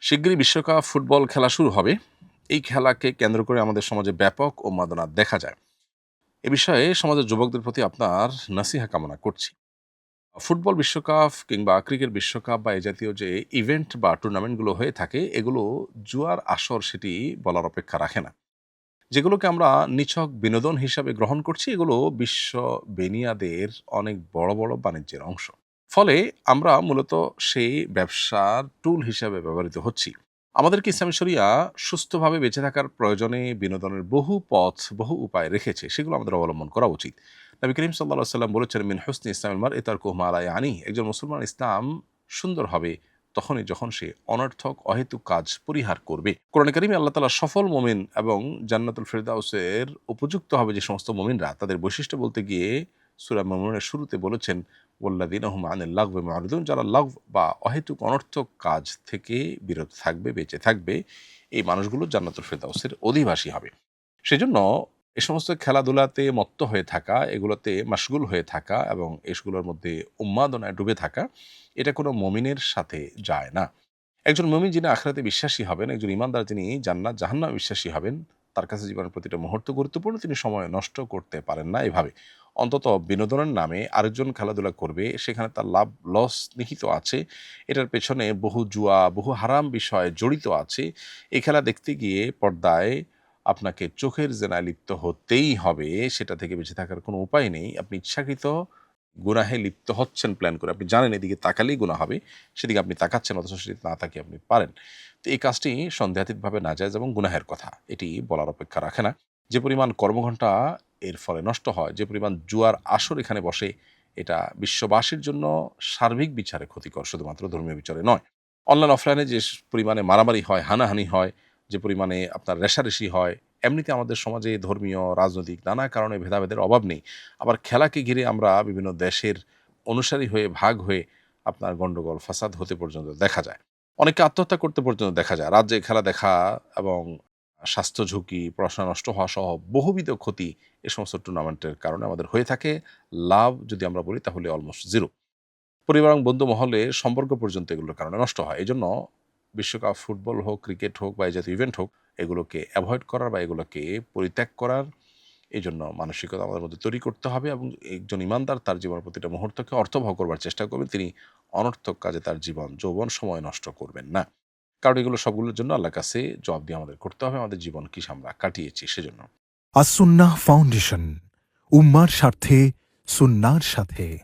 শিগগিরই বিশ্বকাপ ফুটবল খেলা শুরু হবে। এই খেলাকে কেন্দ্র করে আমাদের সমাজে ব্যাপক উন্মাদনা দেখা যায়। এ বিষয়ে সমাজের যুবকদের প্রতি আপনার নাসিহা কামনা করছি। ফুটবল বিশ্বকাপ কিংবা ক্রিকেট বিশ্বকাপ বা এই জাতীয় যে ইভেন্ট বা টুর্নামেন্টগুলো হয়ে থাকে, এগুলো জুয়ার আসর সেটি বলার অপেক্ষা রাখে না। যেগুলোকে আমরা নিছক বিনোদন হিসাবে গ্রহণ করছি, এগুলো বিশ্ব বেনিয়াদের অনেক বড় বড় বাণিজ্যের অংশ। ফলে আমরা মূলত সেই ব্যবসার টুল হিসাবে ব্যবহৃত হচ্ছি। আমাদেরকে ইসলামী শরিয়া সুস্থভাবে বেঁচে থাকার প্রয়োজনে বিনোদনের বহু পথ, বহু উপায় রেখেছে। সেগুলো আমাদের অবলম্বন করা উচিত। নবী করিম সাল্লাল্লাহু আলাইহি ওয়াসাল্লাম বলেছেন, মিন হুসনি ইসলামিল মারই তারকুহু মা লা ইয়ানি। একজন মুসলমান ইসলাম সুন্দর হবে তখনই যখন সে অনর্থক অহেতুক কাজ পরিহার করবে। কোরআনে কারিমে আল্লাহ তাআলা সফল মুমিন এবং জান্নাতুল ফিরদাউসের উপযুক্ত হবে যে সমস্ত মুমিনরা, তাদের বৈশিষ্ট্য বলতে গিয়ে সূরা মুমিনুনের শুরুতে বলেছেন, ওয়াল্লাযীনা হুম আনিল লাগবি মুরিদুন, যারা লাগব বা অহেতুক অনর্থক কাজ থেকে বিরত থাকবে, বেঁচে থাকবে, এই মানুষগুলো জান্নাতুল ফিরদাউসের অধিবাসী হবে। সেজন্য এ সমস্ত খেলাধুলাতে মত্ত হয়ে থাকা, এগুলোতে মাশগুল হয়ে থাকা এবং এগুলোর মধ্যে উন্মাদনায় ডুবে থাকা, এটা কোনো মুমিনের সাথে যায় না। একজন মুমিন যিনি আখিরাতে বিশ্বাসী হবেন, একজন ঈমানদার যিনি জান্নাত জাহান্নামে বিশ্বাসী হবেন, তার কাছে জীবনের প্রতিটা মুহূর্ত গুরুত্বপূর্ণ। তিনি সময় নষ্ট করতে পারেন না এভাবে। অন্তত বিনোদনের নামে আরেকজন খেলাধুলা করবে, সেখানে তার লাভ লস নিহিত আছে। এটার পেছনে বহু জুয়া, বহু হারাম বিষয় জড়িত আছে। এই খেলা দেখতে গিয়ে পর্দায় আপনাকে চোখের জেনায় লিপ্ত হতেই হবে। সেটা থেকে বেঁচে থাকার কোনো উপায় নেই। আপনি ইচ্ছাকৃত গুনাহে লিপ্ত হচ্ছেন প্ল্যান করে। আপনি জানেন এদিকে তাকালেই গুনাহ হবে। সেদিকে আপনি তাকাচ্ছেন, অথচ সেদিকে না তাকিয়ে আপনি পারেন। তো এই কাজটি সন্দেহাতীতভাবে নাজায়েজ এবং গুনাহের কথা। এটি বলার অপেক্ষা রাখে না। যে পরিমাণ কর্মঘণ্টা এর ফলে নষ্ট হয়, যে পরিমাণ জুয়ার আসর এখানে বসে, এটা বিশ্ববাসীর জন্য সার্বিক বিচারে ক্ষতিকর, শুধুমাত্র ধর্মীয় বিচারে নয়। অনলাইন অফলাইনে যে পরিমাণে মারামারি হয়, হানাহানি হয়, যে পরিমাণে আপনার রেষারেষি হয়, এমনিতে আমাদের সমাজে ধর্মীয়, রাজনৈতিক নানা কারণে ভেদাভেদের অভাব নেই। আবার খেলাকে ঘিরে আমরা বিভিন্ন দেশের অনুসারী হয়ে, ভাগ হয়ে আপনার গন্ডগোল, ফাসাদ হতে পর্যন্ত দেখা যায়। অনেকে আত্মহত্যা করতে পর্যন্ত দেখা যায়। রাত জেগে খেলা দেখা এবং স্বাস্থ্য ঝুঁকি, পড়াশোনা নষ্ট হওয়া সহ বহুবিধ ক্ষতি এ সমস্ত টুর্নামেন্টের কারণে আমাদের হয়ে থাকে। লাভ যদি আমরা বলি তাহলে অলমোস্ট 0। পরিবার এবং বন্ধু মহলে সম্পর্ক পর্যন্ত এগুলোর কারণে নষ্ট হয়। এজন্য বিশ্বকাপ ফুটবল হোক, ক্রিকেট হোক বা এই জাতীয় ইভেন্ট হোক, এগুলোকে এভয়েড করার বা এগুলোকে পরিত্যাগ করার এজন্য মানসিকতা আমাদের মধ্যে তৈরি করতে হবে এবং একজন ঈমানদার তার জীবনের প্রতিটা মুহূর্তকে অর্থবহ করবার চেষ্টা করবেন। তিনি অনর্থক কাজে তার জীবন, যৌবন, সময় নষ্ট করবেন না। কারণ এগুলো সবগুলোর জন্য আল্লাহর কাছে জবাবদিহি আমাদের করতে হবে, আমাদের জীবন কি আমরা কাটিয়েছি সেজন্য। আসুন্নাহ ফাউন্ডেশন, উম্মার স্বার্থে সুন্নাহর সাথে।